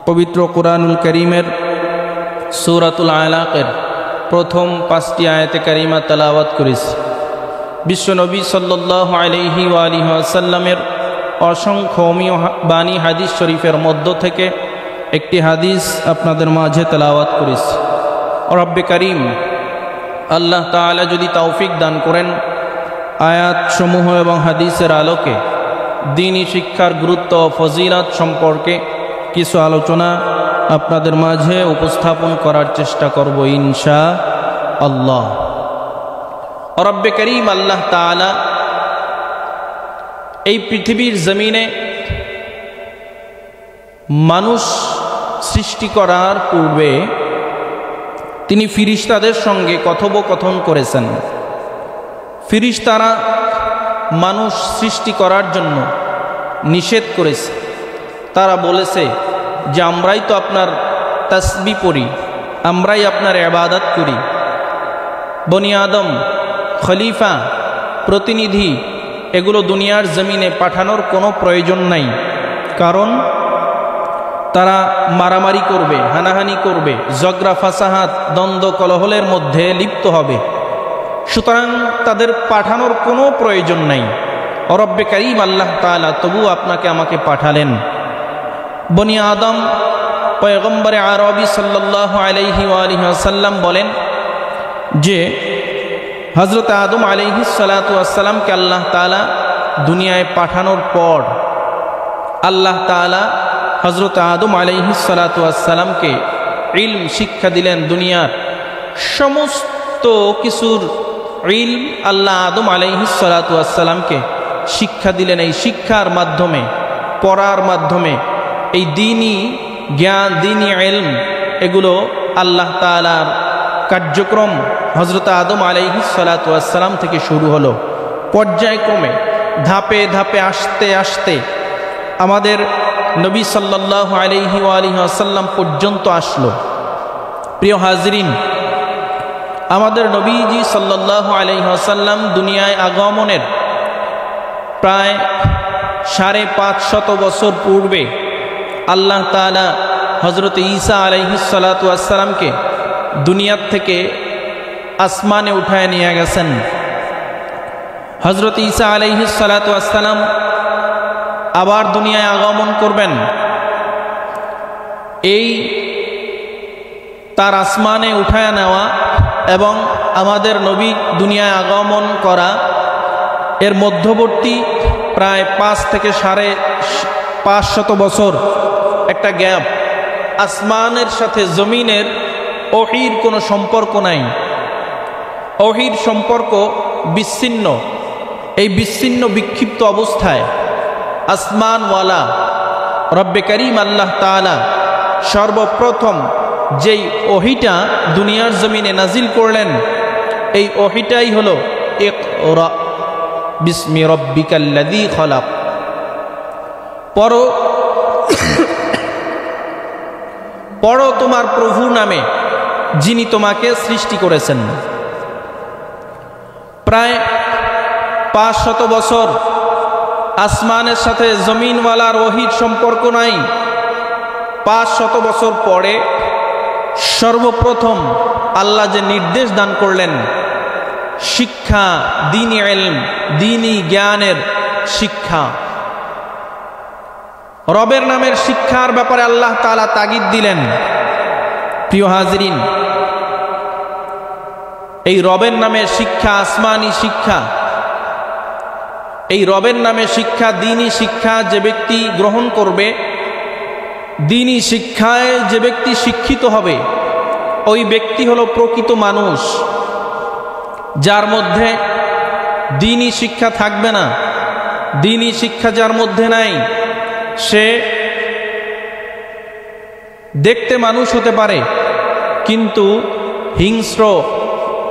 পবিত্র কুরআনুল কারীমের সূরাতুল আলাকের প্রথম 5টি আয়াতে কারিমা তেলাওয়াত করেছি। বিশ্বনবী সাল্লাল্লাহু আলাইহি ওয়া আলিহি ওয়াসাল্লামের অসংখ্য বাণী হাদিস শরীফের মধ্য থেকে একটি হাদিস আপনাদের মাঝে তেলাওয়াত করেছি। রব্বে কারীম আল্লাহ তাআলা যদি তৌফিক দান করেন, আয়াতসমূহ এবং হাদিসের আলোকে দ্বীনি শিক্ষার গুরুত্ব ও ফজিলত সম্পর্কে কিছু আলোচনা আপনাদের মাঝে উপস্থাপন করার চেষ্টা করব ইনশাআল্লাহ। রব্বে কারীম আল্লাহ তাআলা এই পৃথিবীর জমিনে মানুষ সৃষ্টি করার পূর্বে তিনি ফিরিস্তাদের সঙ্গে কথোপকথন করেছেন। ফিরিস্তারা মানুষ সৃষ্টি করার জন্য নিষেধ করেছে। তারা বলেছে যে আমরাই তো আপনার তাসবিহ পড়ি, আমরাই আপনার ইবাদত করি। বনি আদম, খলিফা, প্রতিনিধি এগুলো দুনিয়ার জমিনে পাঠানোর কোনো প্রয়োজন নাই, কারণ তারা মারামারি করবে, হানাহানি করবে, ঝগড়া ফাসাহাত, দ্বন্দ্ব কলহলের মধ্যে লিপ্ত হবে। সুতরাং তাদের পাঠানোর কোনো প্রয়োজন নাই। রব্বে কারীম আল্লাহ তাআলা তবু আপনাকে আমাকে পাঠালেন। বনি আদম পয়গম্বরে আরবি সাল্লাল্লাহু আলাইহি ওয়া আলিহি ওয়াসাল্লাম বলেন যে হযরত আদম আলাইহিস সালাতু ওয়াসসালামকে আল্লাহ তাআলা দুনিয়ায় পাঠানোর পর আল্লাহ তাআলা হযরত আদম আলাইহিস সালাতু ওয়াসসালামকে ইলম শিক্ষা দিলেন। দুনিয়ার সমস্ত কিছুর ইলম আল্লাহ আদম আলাইহিস সালাতু ওয়াসসালামকে শিক্ষা দিলেন। এই শিক্ষার মাধ্যমে, পড়ার মাধ্যমে এই দ্বীনি জ্ঞান, দ্বীনি ইলম এগুলো আল্লাহ তাআলার কার্যক্রম হযরত আদম আলাইহিস সালাতু ওয়াসসালাম থেকে শুরু হলো। পর্যায়ক্রমে ধাপে ধাপে আস্তে আস্তে আমাদের নবী সাল্লাল্লাহু আলাইহি ওয়া আলিহি ওয়াসাল্লাম পর্যন্ত আসলো। প্রিয় হাজরিন, আমাদের নবীজি সাল্লাল্লাহু আলাইহি ওয়াসাল্লাম দুনিয়ায় আগমনের প্রায় 550 বছর পূর্বে আল্লাহ তাআলা হযরত ঈসা আলাইহিস সালাতু ওয়াসসালামকে দুনিয়ার থেকে আসমানে উঠায় নিয়ে গেছেন। হযরত ঈসা আলাইহিস সালাতু ওয়াসসালাম আবার দুনিয়ায় আগমন করবেন। এই তার আসমানে উঠায় নেওয়া এবং আমাদের নবী দুনিয়ায় আগমন করা এর মধ্যবর্তী প্রায় 5 থেকে 550 বছর একটা গ্যাপ। আসমানের সাথে জমিনের ওহীর কোনো সম্পর্ক নাই, ওহীর সম্পর্ক বিচ্ছিন্ন। এই বিচ্ছিন্ন বিক্ষিপ্ত অবস্থায় আসমানওয়ালা রব্বে কারীম আল্লাহ তাআলা সর্বপ্রথম যেই ওহীটা দুনিয়ার জমিনে নাজিল করলেন, এই ওহীটাই হলো ইকরা বিসমি রব্বিকাল্লাযী খলাক। পড়ো তোমার প্রভু নামে যিনি তোমাকে সৃষ্টি করেছেন। প্রায় 500 বছর আসমানের সাথে জমিনওয়ালার ওহীর সম্পর্ক নাই। 500 বছর পরে সর্বপ্রথম আল্লাহ যে নির্দেশ দান করলেন, শিক্ষা, দ্বীনি ইলম, দ্বীনি জ্ঞানের শিক্ষা, রবের নামের শিক্ষার ব্যাপারে আল্লাহ তাআলা তাগিদ দিলেন। প্রিয় হাজরিন, এই রবের নামের শিক্ষা, আসমানি শিক্ষা, এই রবের নামে শিক্ষা, দ্বীনি শিক্ষা যে ব্যক্তি গ্রহণ করবে, দ্বীনি শিক্ষায় যে ব্যক্তি শিক্ষিত হবে, ওই ব্যক্তি হলো প্রকৃত মানুষ। যার মধ্যে দ্বীনি শিক্ষা থাকবে না, দ্বীনি শিক্ষা যার মধ্যে নাই, সে দেখতে মানুষ হতে পারে কিন্তু হিংস্র,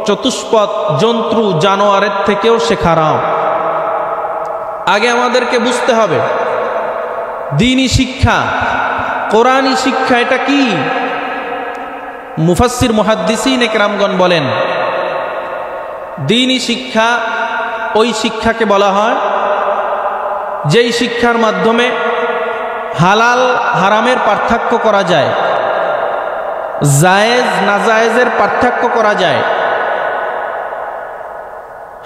চতুষ্পদ জন্তু জানোয়ারের থেকেও সে খারাপ। আগে আমাদেরকে বুঝতে হবে দ্বীনি শিক্ষা, কোরআনী শিক্ষা এটা কি। মুফাসসির মুহাদ্দিসিন ইকরামগণ বলেন, দ্বীনি শিক্ষা ওই শিক্ষাকে বলা হয় যেই শিক্ষার মাধ্যমে হালাল হারামের পার্থক্য করা যায়, জায়েজ নাজায়েজের পার্থক্য করা যায়,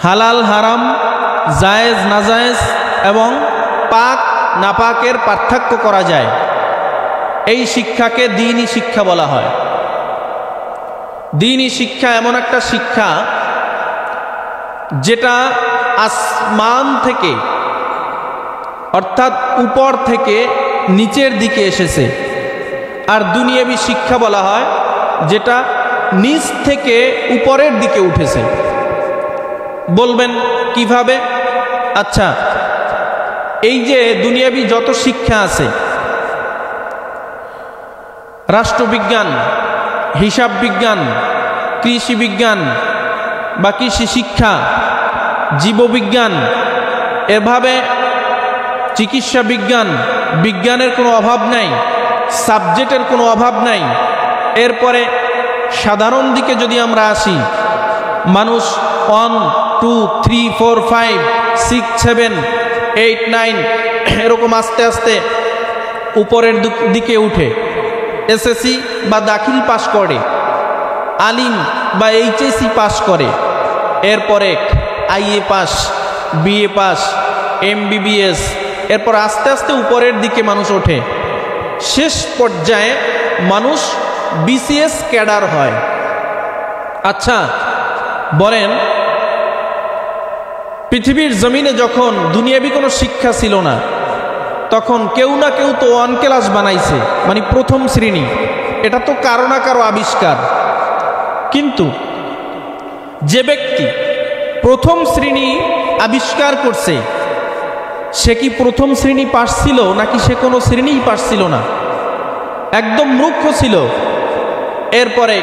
হালাল হারাম, জায়েজ নাজায়েজ এবং পাক নাপাকের পার্থক্য করা যায়। এই শিক্ষাকে দ্বীনি শিক্ষা বলা হয়। দ্বীনি শিক্ষা এমন একটা শিক্ষা যেটা আসমান থেকে অর্থাৎ উপর থেকে নিচের দিকে এসেছে, আর দুনিয়াবী শিক্ষা বলা হয় যেটা নিচ থেকে উপরের দিকে উঠেছে। বলবেন কিভাবে? আচ্ছা, এই যে দুনিয়াবী যত শিক্ষা আছে, রাষ্ট্রবিজ্ঞান, হিসাব বিজ্ঞান, কৃষি বিজ্ঞান বা কৃষি শিক্ষা, জীববিজ্ঞান, এভাবে চিকিৎসা বিজ্ঞান, বিজ্ঞানের কোনো অভাব নাই, সাবজেক্টের কোনো অভাব নাই। এরপরে সাধারণ দিকে যদি আমরা আসি, মানুষ 1, 2, 3, 4, 5, 6, 7, 8, 9 এরকম আস্তে আস্তে উপরের দিকে উঠে এসএসসি বা দাখিল পাশ করে, আলিম বা এইচএসসি পাশ করে, এরপরে IA pass, BA pass, MBBS, এরপর আস্তে আস্তে উপরের দিকে মানুষ ওঠে। শেষ পর্যায়ে মানুষ বিসিএস ক্যাডার হয়। আচ্ছা বলেন, পৃথিবীর জমিনে যখন দুনিয়াবী কোনো শিক্ষা ছিল না, তখন কেউ না কেউ তো 1 ক্লাস বানাইছে, মানে প্রথম শ্রেণী। এটা তো কারো না কারো আবিষ্কার। কিন্তু যে ব্যক্তি প্রথম শ্রেণী আবিষ্কার করছে, সে কি প্রথম শ্রেণী পাস ছিল নাকি সে কোনো শ্রেণীই পাস ছিল না? একদম মূর্খ ছিল। এরপরে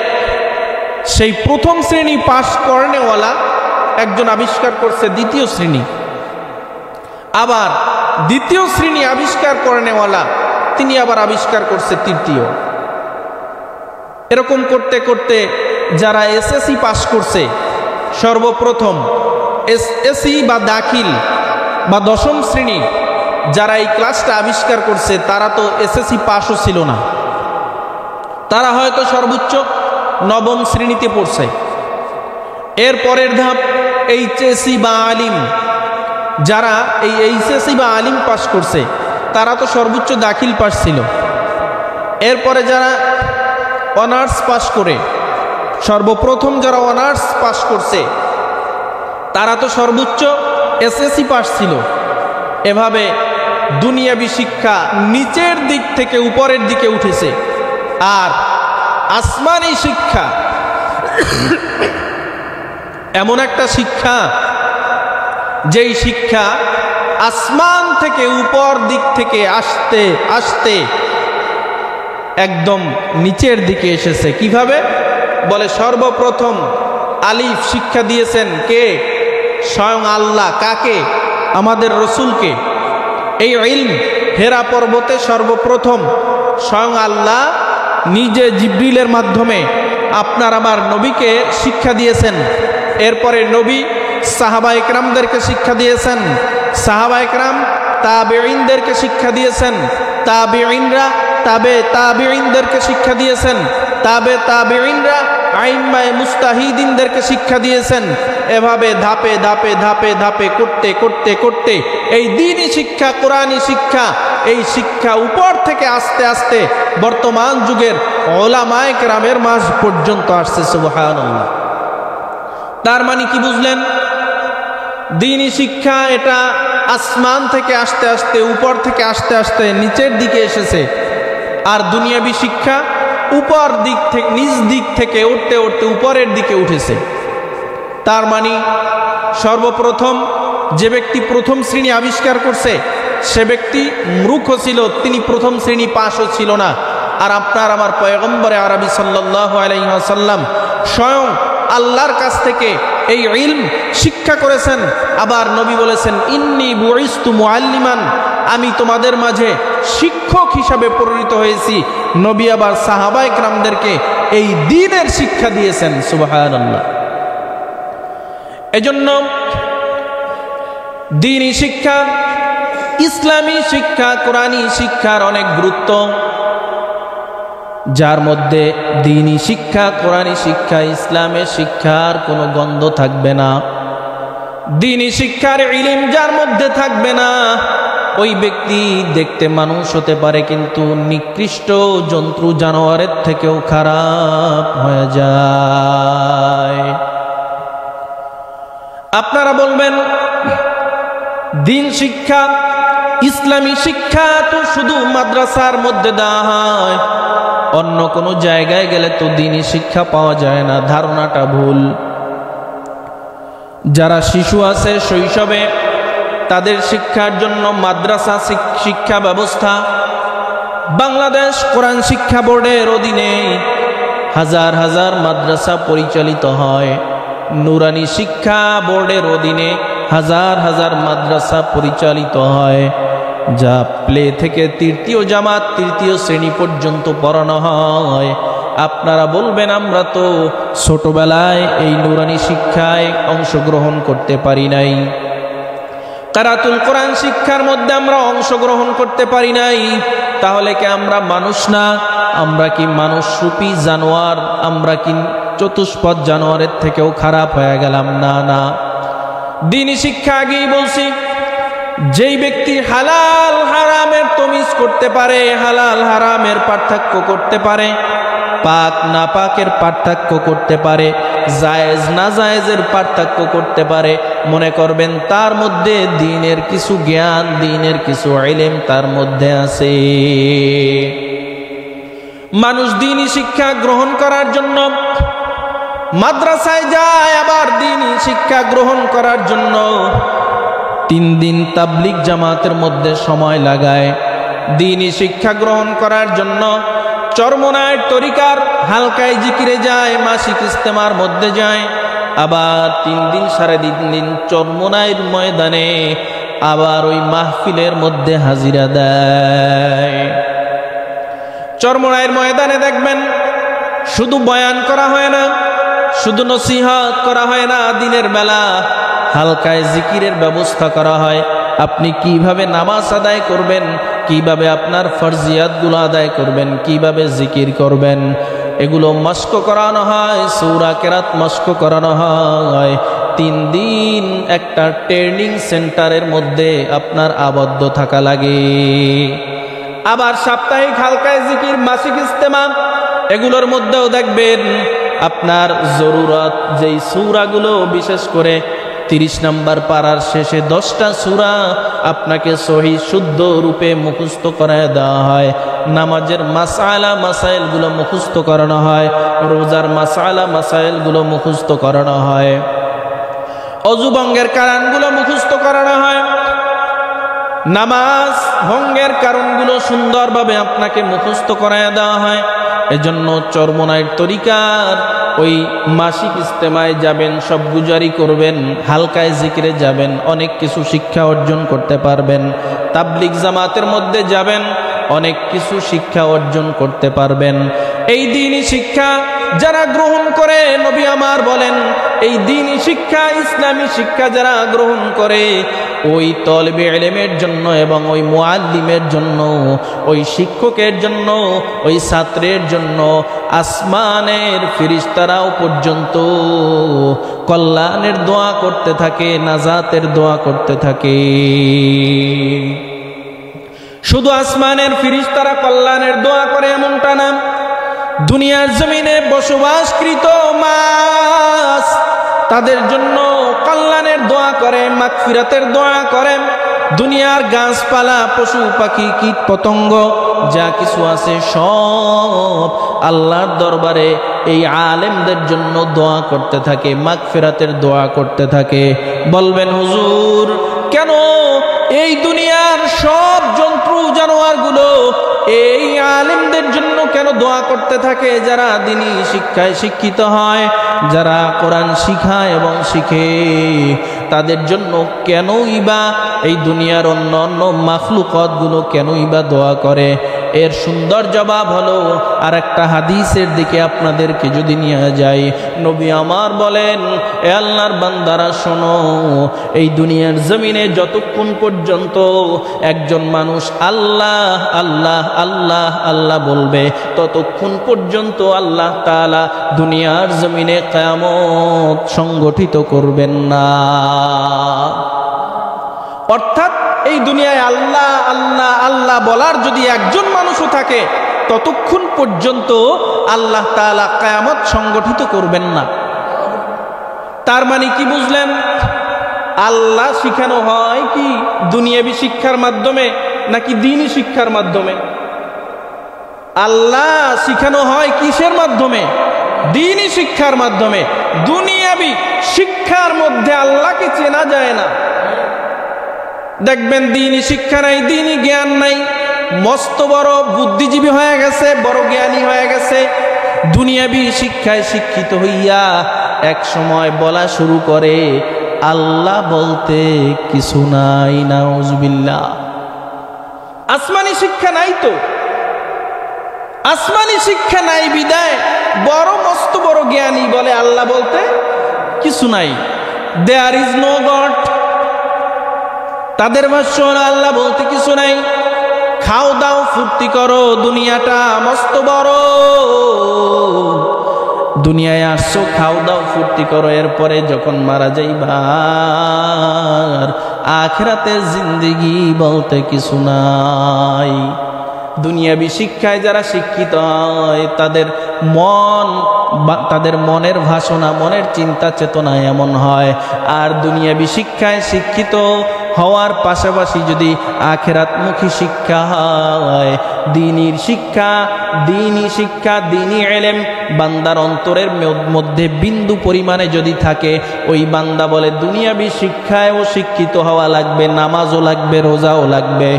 সেই প্রথম শ্রেণী পাস করেনেওয়ালা একজন আবিষ্কার করছে দ্বিতীয় শ্রেণী, আবার দ্বিতীয় শ্রেণী আবিষ্কার করেনেওয়ালা তিনি আবার আবিষ্কার করছে তৃতীয়। এরকম করতে করতে যারা এসএসসি পাস করছে, সর্বপ্রথম এসএসসি বা দাখিল বা 10ম শ্রেণী যারা এই ক্লাসটা আবিষ্কার করছে, তারা তো এসএসসি পাসও ছিল না, তারা হয়তো সর্বোচ্চ 9ম শ্রেণীতে পড়ছে। এর পরের ধাপ এইচএসসি বা আলিম, যারা এই এইচএসসি বা আলিম পাস করছে, তারা তো সর্বোচ্চ দাখিল পাস ছিল। এরপরে যারা অনার্স পাস করে, সর্বপ্রথম যারা অনার্স পাস করছে, তারা তো সর্বোচ্চ এসএসসি পাস ছিল। এভাবে দুনিয়াবী শিক্ষা নিচের দিক থেকে উপরের দিকে উঠেছে, আর আসমানি শিক্ষা এমন একটা শিক্ষা যেই শিক্ষা আসমান থেকে উপর দিক থেকে আসতে আসতে একদম নিচের দিকে এসেছে। কিভাবে? বলে সর্বপ্রথম আলিফ শিক্ষা দিয়েছেন কে? স্বয়ং আল্লাহ। কাকে? আমাদের রসুলকে। এই ইলম হেরা পর্বতে সর্বপ্রথম স্বয়ং আল্লাহ নিজে জিবরিলের মাধ্যমে আপনার আমার নবীকে শিক্ষা দিয়েছেন। এরপরে নবী সাহাবা ইকরামদেরকে শিক্ষা দিয়েছেন, সাহাবা ইকরাম তাবেঈনদেরকে শিক্ষা দিয়েছেন, তাবেঈনরা তাবেঈনদেরকে শিক্ষা দিয়েছেন, তাবেঈনরা আইম্মায়ে মুস্তাহিদিনদেরকে শিক্ষা দিয়েছেন। এভাবে ধাপে ধাপে ধাপে ধাপে করতে করতে করতে এই দ্বীনি শিক্ষা, কোরআনী শিক্ষা, এই শিক্ষা উপর থেকে আস্তে আস্তে বর্তমান যুগের উলামায়ে কেরামের মাঝ পর্যন্ত আসছে। সুবহানাল্লাহ। তার মানে কি বুঝলেন? দ্বীনি শিক্ষা এটা আসমান থেকে আস্তে আস্তে, উপর থেকে আস্তে আস্তে নিচের দিকে এসেছে, আর দুনিয়াবী শিক্ষা উপর দিক থেকে, নিচ দিক থেকে উঠতে উঠতে উপরের দিকে উঠেছে। তার মানে সর্বপ্রথম যে ব্যক্তি প্রথম শ্রেণী আবিষ্কার করছে, সে ব্যক্তি মূর্খ ছিল, তিনি প্রথম শ্রেণী পাশও ছিল না। আর আপনার আমার পয়গম্বরে আরবি সাল্লাল্লাহু আলাইহি ওয়াসাল্লাম স্বয়ং আল্লাহর কাছ থেকে এই ইলম শিক্ষা করেছেন। আবার নবী বলেছেন, ইন্নী বুইস্তু মুআল্লিমান, আমি তোমাদের মাঝে শিক্ষক হিসাবে পরিণত হয়েছি। নবী আবার সাহাবা ইকরামদেরকে এই দ্বীনের শিক্ষা দিয়েছেন। সুবহানাল্লাহ। এজন্য দ্বীনি শিক্ষা ইসলামী শিক্ষা, কোরআনী শিক্ষার অনেক গুরুত্ব, যার মধ্যে দ্বীনি শিক্ষা, কোরআনী শিক্ষা, ইসলামের শিক্ষার কোনো গন্ধ থাকবে না। দ্বীনি শিক্ষার ইলম যার মধ্যে থাকবে না, ওই ব্যক্তি দেখতে মানুষ হতে পারে কিন্তু নিকৃষ্ট জন্তু জানোয়ারের থেকেও খারাপ হয়ে যায়। আপনারা বলবেন দ্বীন শিক্ষা, ইসলামী শিক্ষা তো শুধু মাদ্রাসার মধ্যে দেওয়া হয়, অন্য কোনো জায়গায় গেলে তো দ্বীনি শিক্ষা পাওয়া যায় না। ধারণাটা ভুল। যারা শিশু আছে শৈশবে, তাদের শিক্ষার জন্য মাদ্রাসা শিক্ষা ব্যবস্থা, বাংলাদেশ কোরআন শিক্ষা বোর্ডের অধীনে হাজার হাজার মাদ্রাসা পরিচালিত হয়। নুরানি শিক্ষা বোর্ডের অধীনে হাজার হাজার মাদ্রাসা পরিচালিত হয়, যা প্লে থেকে তৃতীয় জামাত, তৃতীয় শ্রেণী পর্যন্ত পড়ানো হয়। আপনারা বলবেন আমরা তো ছোটবেলায় এই নুরানি শিক্ষায় অংশগ্রহণ করতে পারি নাই, কারাতুল কোরআন শিক্ষার মধ্যে আমরা অংশগ্রহণ করতে পারি নাই, তাহলে কি আমরা মানুষ না? আমরা কি মানুষরূপী জানোয়ার? আমরা কি চতুষ্পদ জানোয়ারের থেকেও খারাপ হয়ে গেলাম? না না, দ্বীনি শিক্ষা আগেই বলছি, যেই ব্যক্তি হালাল হারামের তমিজ করতে পারে, হালাল হারামের পার্থক্য করতে পারে, পাক না পাকের পার্থক্য করতে পারে, জায়েজ না জায়েজের পার্থক্য করতে পারে, মনে করবেন তার মধ্যে দ্বীনের কিছু জ্ঞান, দ্বীনের কিছু ইলম তার মধ্যে আছে। মানুষ দ্বীনি শিক্ষা গ্রহণ করার জন্য মাদ্রাসায় যায়, আবার দ্বীনি শিক্ষা গ্রহণ করার জন্য 3 দিন তাবলিগ জামাতের মধ্যে সময় লাগায়। দ্বীনি শিক্ষা গ্রহণ করার জন্য চরমোনায় তরিকার হালকায় জিকিরে যায়, মাসিক ইস্তেমার মধ্যে যায়, আবার 3 দিন 3.5 দিন চরমোনায়ের ময়দানে আবার ওই মাহফিলের মধ্যে হাজিরা দেয়। চরমোনায়ের ময়দানে দেখবেন শুধু বয়ান করা হয় না, শুধু নসিহত করা হয় না, দিনের বেলা হালকায় জিকিরের ব্যবস্থা করা হয়। আপনি কিভাবে নামাজ আদায় করবেন, কিভাবে আপনার ফরজিয়াতগুলো আদায় করবেন, কিভাবে জিকির করবেন, এগুলো মস্ক করানো হয়, সূরা কেরাত মস্ক করানো হয়। 3 দিন একটা ট্রেনিং সেন্টারের মধ্যে আপনার আবদ্ধ থাকা লাগে। আবার সাপ্তাহিক হালকায় জিকির, মাসিক ইস্তেমা, এগুলোর মধ্যেও দেখবেন আপনার জরুরত যেই সূরাগুলো, বিশেষ করে 30 নম্বর পারার শেষে 10টা সূরা আপনাকে সহি শুদ্ধ রূপে মুখস্থ করায় দেওয়া হয়। নামাজের মাসালা মাসাইলগুলো মুখস্থ করানো হয়, রোজার মাসালা মাসাইলগুলো মুখস্থ করানো হয়, অজু ভঙ্গের কারণগুলো মুখস্থ করানো হয়, নামাজ ভঙ্গের কারণগুলো সুন্দরভাবে আপনাকে মুখস্থ করায় দেওয়া হয়। এজন্য চরমোনায়ের তরিকার ওই মাসিক ইস্তেমায় যাবেন, সব গুজারি করবেন, হালকায় জিকিরে যাবেন, অনেক কিছু শিক্ষা অর্জন করতে পারবেন। তাবলিগ জামাতের মধ্যে যাবেন, অনেক কিছু শিক্ষা অর্জন করতে পারবেন। এই দ্বীনি শিক্ষা যারা গ্রহণ করে, নবী আমার বলেন, এই দ্বীনি শিক্ষা, ইসলামী শিক্ষা যারা গ্রহণ করে, ওই তলবে ইলমের জন্য এবং ওই মুআল্লিমের জন্য, ওই শিক্ষকের জন্য, ওই ছাত্রের জন্য আসমানের ফেরেশতারাও পর্যন্ত কল্যাণের দোয়া করতে থাকে, নাজাতের দোয়া করতে থাকে। শুধু আসমানের ফেরেশতারা কল্যাণের দোয়া করে এমনটা না, দুনিয়ার জমিনে বসবাসকৃত মাছ তাদের জন্য কল্যাণের দোয়া করে, মাগফিরাতের দোয়া করে। দুনিয়ার গাছপালা, পশু পাখি, কীট পতঙ্গ যা কিছু আছে সব আল্লাহর দরবারে এই আলেমদের জন্য দোয়া করতে থাকে, মাগফিরাতের দোয়া করতে থাকে। বলবেন হুজুর, কেন এই দুনিয়ার সব জন্তু জানোয়ারগুলো এই আলেমদের জন্য কেন দোয়া করতে থাকে? যারা দ্বীনি শিক্ষায় শিক্ষিত হয়, যারা কোরআন শিখায় এবং শিখে, তাদের জন্য কেনই বা এই দুনিয়ার অন্য অন্য মাখলুকাতগুলো কেনই বা দোয়া করে? এর সুন্দর জবাব হলো আর একটা হাদিসের দিকে আপনাদেরকে যদি নিয়ে যাই, নবী আমার বলেন, এ আল্লাহর বান্দারা শোনো, এই দুনিয়ার জমিনে যতক্ষণ পর্যন্ত একজন মানুষ আল্লাহ আল্লাহ আল্লাহ আল্লাহ বলবে, ততক্ষণ পর্যন্ত আল্লাহ তাআলা দুনিয়ার জমিনে কিয়ামত সংগঠিত করবেন না। অর্থাৎ এই দুনিয়ায় আল্লাহ আল্লাহ আল্লাহ বলার যদি একজন মানুষও থাকে, ততক্ষণ পর্যন্ত আল্লাহ তাআলা কিয়ামত সংগঠিত করবেন না। তার মানে কি বুঝলেন? আল্লাহ শিখানো হয় কি দুনিয়াবি শিক্ষার মাধ্যমে নাকি দ্বীনি শিক্ষার মাধ্যমে? আল্লাহ শিখানো হয় কিসের মাধ্যমে? দ্বীনি শিক্ষার মাধ্যমে। দুনিয়াবি শিক্ষার মধ্যে আল্লাহকে চেনা যায় না। দেখবেন দ্বীনি শিক্ষা নাই, দ্বীনি জ্ঞান নাই, মস্ত বড় বুদ্ধিজীবী হয়ে গেছে, বড় জ্ঞানী হয়ে গেছে, দুনিয়াবি শিক্ষায় শিক্ষিত হইয়া এক সময় বলা শুরু করে আল্লাহ বলতে কিছু নাই। নাউজুবিল্লাহ। আসমানি শিক্ষা নাই তো, আসমানি শিক্ষা নাই বিদায় বড় মস্ত বড় জ্ঞানী বলে আল্লাহ বলতে কিছু নাই। There is no God. তাদের ভাষ্য আল্লাহ বলতে কিছু নাই। খাও দাও ফুর্তি করো, দুনিয়াটা মস্ত বড়, দুনিয়ায় আসছো, খাও দাও ফুর্তি করো, এরপরে যখন মারা যাইবা আখিরাতে জিন্দেগি বলতে কিছু নাই। দুনিয়াবি শিক্ষায় যারা শিক্ষিত হয় তাদের মনের ভাষণা, মনের চিন্তা চেতনা এমন হয়। আর দুনিয়াবি শিক্ষায় শিক্ষিত হওয়ার পাশাপাশি যদি আখিরাতমুখী শিক্ষা হয়, দ্বীনির শিক্ষা, দ্বীনি শিক্ষা, দ্বীনি ইলম বান্দার অন্তরের মধ্যে বিন্দু পরিমাণে যদি থাকে, ওই বান্দা বলে দুনিয়াবি শিক্ষায়ও শিক্ষিত হওয়া লাগবে, নামাজও লাগবে, রোজাও লাগবে,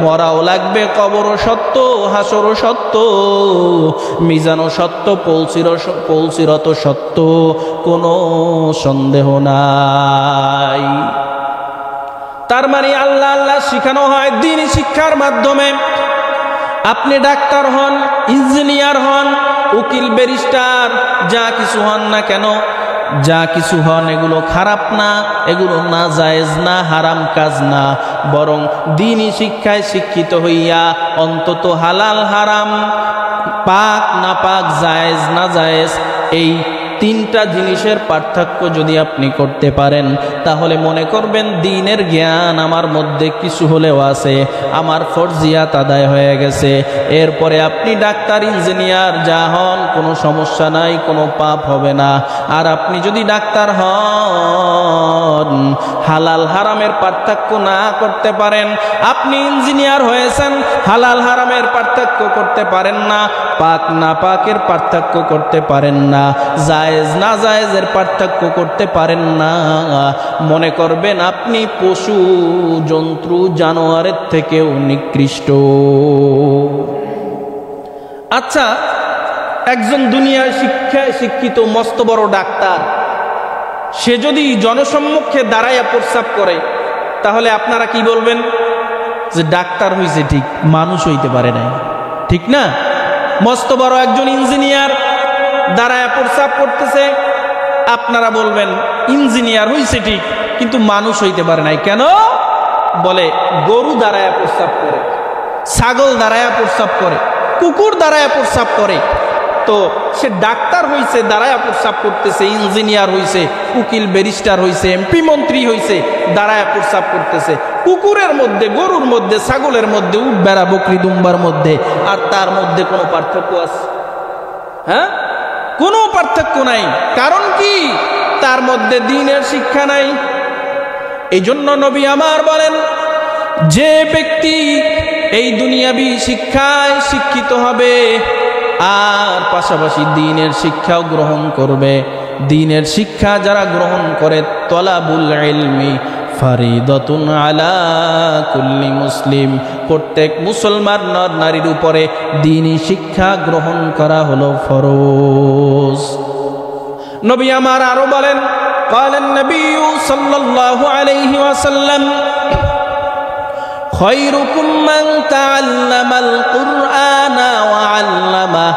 মরাও লাগবে, কবরও সত্য, হাসরও সত্য, মিজানও সত্য, পৌলসিরত সত্য, কোনো সন্দেহ নাই। তার মানে আল্লাহ আল্লাহ শিখানো হয় দ্বীনি শিক্ষার মাধ্যমে। আপনি ডাক্তার হন, ইঞ্জিনিয়ার হন, উকিল, ব্যারিস্টার, যা কিছু হন না কেন, যা কিছু হন, এগুলো খারাপ না, এগুলো না জায়েজ না, হারাম কাজ না, বরং দ্বীনি শিক্ষায় শিক্ষিত হইয়া অন্তত হালাল হারাম, পাক না পাক, জায়েজ না জায়েজ, এই তিনটা জিনিসের পার্থক্য যদি আপনি করতে পারেন, তাহলে মনে করবেন দ্বীনের জ্ঞান আমার মধ্যে কিছু হলেও আছে, আমার ফরজিয়াত আদায় হয়ে গেছে। এরপরে আপনি ডাক্তার, ইঞ্জিনিয়ার যা হন, কোনো সমস্যা নাই, কোনো পাপ হবে না। আর আপনি যদি ডাক্তার হন, হালাল হারামের পার্থক্য না করতে পারেন, আপনি ইঞ্জিনিয়ার হয়েছেন, হালাল হারামের পার্থক্য করতে পারেন না, পাক না পাকের পার্থক্য করতে পারেন না, জায়েজ না জায়েজের পার্থক্য করতে পারেন না, মনে করবেন আপনি পশু, জন্তু, জানোয়ারের থেকেও নিকৃষ্ট। আচ্ছা, একজন দুনিয়ার শিক্ষায় শিক্ষিত মস্ত বড় ডাক্তার, সে যদি জনসম্মুখে দাঁড়াইয়া প্রস্রাব করে, তাহলে আপনারা কি বলবেন? যে ডাক্তার হইছে ঠিক, মানুষ হইতে পারে নাই, ঠিক না? মস্ত বড় একজন ইঞ্জিনিয়ার দাঁড়ায় প্রস্রাব করতেছে, আপনারা বলবেন ইঞ্জিনিয়ার হইছে ঠিক, কিন্তু মানুষ হইতে পারে নাই। কেন? বলে গরু দাঁড়ায় প্রস্রাব করে, ছাগল দাঁড়ায় প্রস্রাব করে, কুকুর দাঁড়ায় প্রস্রাব করে, তো সে ডাক্তার হইছে, দাঁড়ায় প্রস্রাব করতেছে, ইঞ্জিনিয়ার হইছে, উকিল, ব্যারিস্টার হইছে, এমপি, মন্ত্রী হইছে, দাঁড়ায় প্রস্রাব করতেছে। কুকুরের মধ্যে, গরুর মধ্যে, ছাগলের মধ্যে, উট, বেড়া, বকরি, দুম্বার মধ্যে আর তার মধ্যে কোনো পার্থক্য আছে? হ্যাঁ, কোনো পার্থক্য নাই। কারণ কি? তার মধ্যে দ্বীনের শিক্ষা নাই। এই জন্য নবী আমার বলেন, যে ব্যক্তি এই দুনিয়াবি শিক্ষায় শিক্ষিত হবে আর পাশাপাশি দ্বীনের শিক্ষাও গ্রহণ করবে, দ্বীনের শিক্ষা যারা গ্রহণ করে, তলাবুল ইলমি ফারিদাতুন আলা কুল্লি মুসলিম, প্রত্যেক মুসলমান নর নারীর উপরে দ্বীনি শিক্ষা গ্রহণ করা হলো ফরজ। নবী আমার আরো বলেন, قال النبي صلى الله عليه وسلم খায়রুকুম মান তাআল্লামাল কুরআনা ওয়া আল্লামা।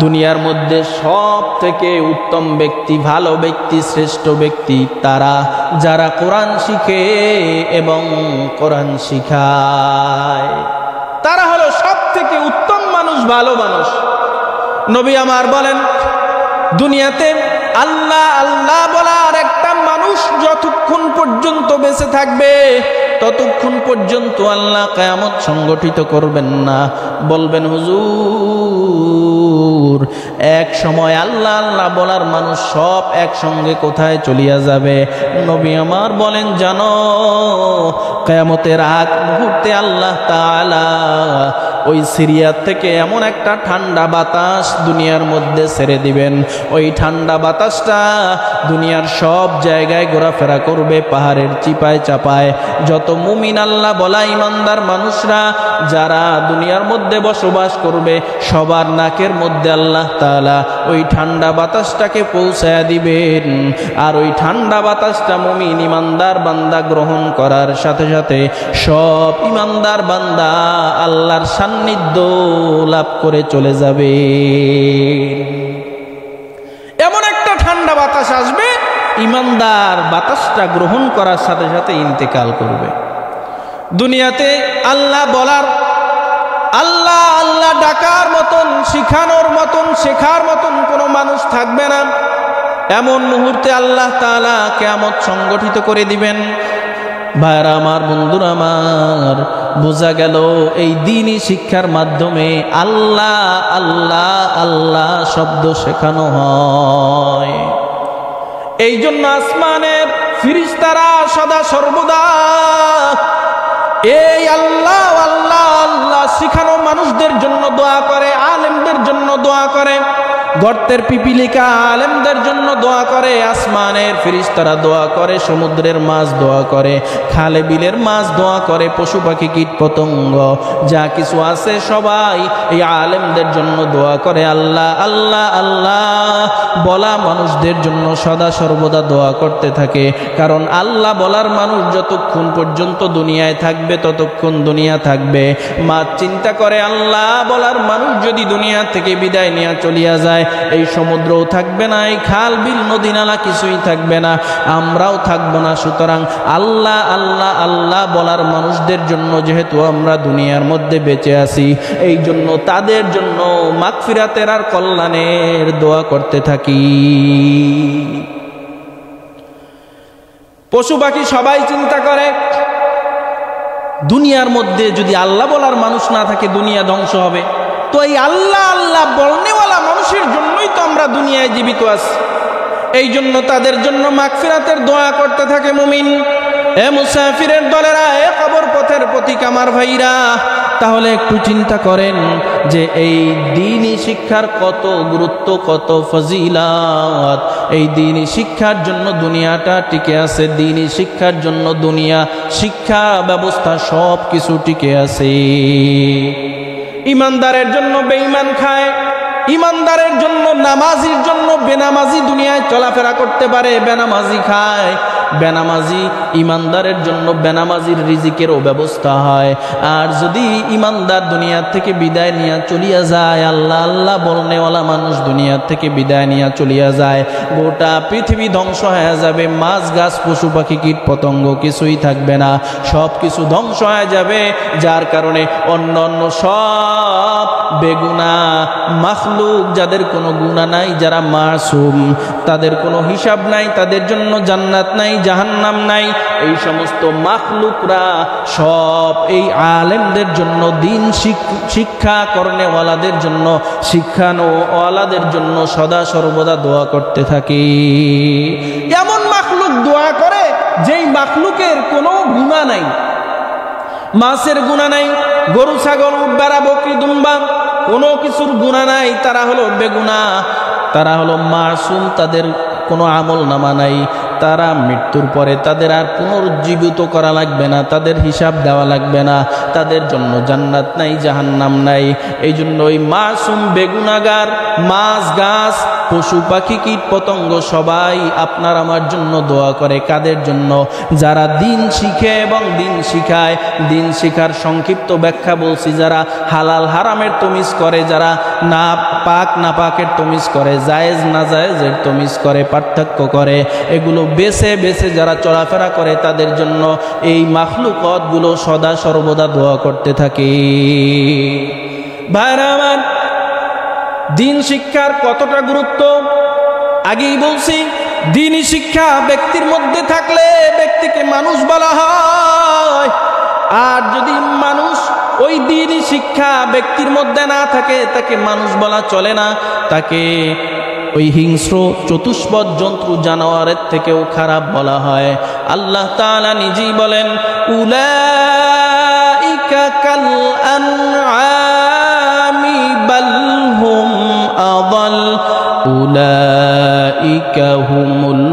দুনিয়ার মধ্যে সব থেকে উত্তম ব্যক্তি, ভালো ব্যক্তি, শ্রেষ্ঠ ব্যক্তি তারা যারা কোরআন শিখে এবং কোরআন শিখায়। তারা হলো সব থেকে উত্তম মানুষ, ভালো মানুষ। নবী আমার বলেন, দুনিয়াতে আল্লাহ আল্লাহ বলার একটা মানুষ যতক্ষণ পর্যন্ত বেঁচে থাকবে ততক্ষণ পর্যন্ত আল্লাহ কিয়ামত সংগঠিত করবেন না। বলবেন, হুজুর এক সময় আল্লাহ আল্লাহ বলার মানুষ সব একসঙ্গে কোথায় চলিয়া যাবে? নবী আমার বলেন, জানো কিয়ামতের আগ মুহূর্তে আল্লাহ তাআলা ওই সিরিয়া থেকে এমন একটা ঠান্ডা বাতাস দুনিয়ার মধ্যে ছেড়ে দিবেন। ওই ঠান্ডা বাতাসটা দুনিয়ার সব জায়গায় ঘোরাফেরা করবে, পাহাড়ের চিপায় চাপায়। যত মুমিন আল্লাহ বলা ইমানদার মানুষরা যারা দুনিয়ার মধ্যে বসবাস করবে সবার নাকের মধ্যে আল্লাহ তাআলা ওই ঠান্ডা বাতাসটাকে পৌঁছায়া দিবেন। আর ওই ঠান্ডা বাতাসটা মুমিন ইমানদার বান্দা গ্রহণ করার সাথে সাথে সব ইমানদার বান্দা আল্লাহর সান্নিধ্য লাভ করে চলে যাবে। এমন একটা ঠান্ডা বাতাস আসবে, ইমানদার বাতাসটা গ্রহণ করার সাথে সাথে ইন্তেকাল করবে। দুনিয়াতে আল্লাহ বলার, আল্লাহ আল্লাহ ডাকার মতন, শিখানোর মতন, শেখার মতন কোনো মানুষ থাকবে না। এমন মুহূর্তে আল্লাহ তাআলা কিয়ামত সংগঠিত করে দিবেন। ভাইরা আমার, বন্ধুরা আমার, বোঝা গেল এই দ্বীনি শিক্ষার মাধ্যমে আল্লাহ আল্লাহ আল্লাহ শব্দ শেখানো হয়। এই জন্য আসমানের ফেরেশতারা সদা সর্বদা এই আল্লাহ আল্লাহ আল্লাহ শিখানো মানুষদের জন্য দোয়া করে, আলেমদের জন্য দোয়া করে, গর্তের পিপিলিকা আলেমদের জন্য দোয়া করে, আসমানের ফেরেশতারা দোয়া করে, সমুদ্রের মাছ দোয়া করে, খালে বিলের মাছ দোয়া করে, পশু পাখি কীট পতঙ্গ যা কিছু আছে সবাই এই আলেমদের জন্য দোয়া করে। আল্লাহ আল্লাহ আল্লাহ বলা মানুষদের জন্য সদা সর্বদা দোয়া করতে থাকে। কারণ আল্লাহ বলার মানুষ যতক্ষণ পর্যন্ত দুনিয়ায় থাকবে ততক্ষণ দুনিয়া থাকবে। মা চিন্তা করে, আল্লাহ বলার মানুষ যদি দুনিয়া থেকে বিদায় নিয়ে চলিয়া যায়, এই সমুদ্রও থাকবে না, এই খাল বিল নদী নালা কিছুই থাকবে না, আমরাও থাকবো না। সুতরাং আল্লাহ আল্লাহ আল্লাহ বলার মানুষদের জন্য যেহেতু আমরা দুনিয়ার মধ্যে বেঁচে আছি, এই জন্য তাদের জন্য মাগফিরাতের আর কল্যাণের দোয়া করতে থাকি। পশু পাখি সবাই চিন্তা করে, দুনিয়ার মধ্যে যদি আল্লাহ বলার মানুষ না থাকে দুনিয়া ধ্বংস হবে। তো এই আল্লাহ আল্লাহ বলনেওয়ালা মানুষের জন্যই তো আমরা দুনিয়ায় জীবিত আছি। এই জন্য তাদের জন্য মাগফিরাতের দোয়া করতে থাকে মুমিন। এ মুসাফিরের দলেরা, এ কবর পথের প্রতীক আমার ভাইরা, তাহলে একটু চিন্তা করেন যে এই দ্বীনি শিক্ষার কত গুরুত্ব, কত ফজিলাত। এই দ্বীনি শিক্ষার জন্য দুনিয়াটা টিকে আছে, দ্বীনি শিক্ষার জন্য দুনিয়া শিক্ষা ব্যবস্থা সব কিছু টিকে আছে। ইমানদারের জন্য বেঈমান খায়, ইমানদারের জন্য, নামাজির জন্য বেনামাজি দুনিয়ায় চলাফেরা করতে পারে, বেনামাজি খায়, বেনামাজি ইমানদারের জন্য বেনামাজির রিজিকেরও ব্যবস্থা হয়। আর যদি ইমানদার দুনিয়ার থেকে বিদায় নিয়ে চলিয়া যায়, আল্লাহ আল্লাহ বলনেওয়ালা মানুষ দুনিয়ার থেকে বিদায় নিয়ে চলিয়া যায়, গোটা পৃথিবী ধ্বংস হয়ে যাবে। মাছ গাছ পশু পাখি কীট পতঙ্গ কিছুই থাকবে না, সব কিছু ধ্বংস হয়ে যাবে। যার কারণে অন্য অন্য সব বেগুনা মাখলুক, যাদের কোনো গুনাহ নাই, যারা মাসুম, তাদের কোনো হিসাব নাই, তাদের জন্য জান্নাত নাই, জাহান্নাম নাই। এই সমস্ত মাখলুকরা সব এই আলেমদের জন্য, দ্বীন শিক্ষা করনেওয়ালাদের জন্য, শিক্ষানোওয়ালাদের জন্য সদা সর্বদা দোয়া করতে থাকে। এমন মাখলুক দোয়া করে যেই মাখলুকের কোনো গুনাহ নাই, মাছের গুনাহ নাই, গরু ছাগল উটবারা বকরি দুম্বা কোনো কিছুর গুনাহ নাই, তারা হলো বেগুনা, তারা হলো মাসুম, তাদের কোনো আমল নামা নাই, তারা মৃত্যুর পরে তাদের আর পুনরুজ্জীবিত করা লাগবে না, তাদের হিসাব দেওয়া লাগবে না, তাদের জন্য জান্নাত নাই জাহান্নাম নাই। এই জন্য ওই মাসুম বেগুনাগার মাছ গাছ পশু পাখি কীট পতঙ্গ সবাই আপনার আমার জন্য দোয়া করে। কাদের জন্য? যারা দিন শিখে এবং দিন শিখায়। দিন শিখার সংক্ষিপ্ত ব্যাখ্যা বলছি, যারা হালাল হারামের তমিজ করে, যারা না পাক না পাকের তমিজ করে, জায়েজ না জায়েজের তমিজ করে, পার্থক্য করে, এগুলো বেছে বেছে যারা চলাফেরা করে তাদের জন্য এই মাখলুকতগুলো সদা সর্বদা দোয়া করতে থাকে। ভাইরা আমার, দিন শিক্ষার কতটা গুরুত্ব আগেই বলছি। দিনই শিক্ষা ব্যক্তির মধ্যে থাকলে ব্যক্তিকে মানুষ বলা হয়, আর যদি মানুষ ওই দিনই শিক্ষা ব্যক্তির মধ্যে না থাকে তাকে মানুষ বলা চলে না, তাকে ওই হিংস্র চতুষ্পদ জন্তু জানোয়ারের থেকেও খারাপ বলা হয়। আল্লাহ তাআলা নিজেই বলেন, উলাইকা কাল আনআমি বাল হুম আযাল উলাইকা হুমুল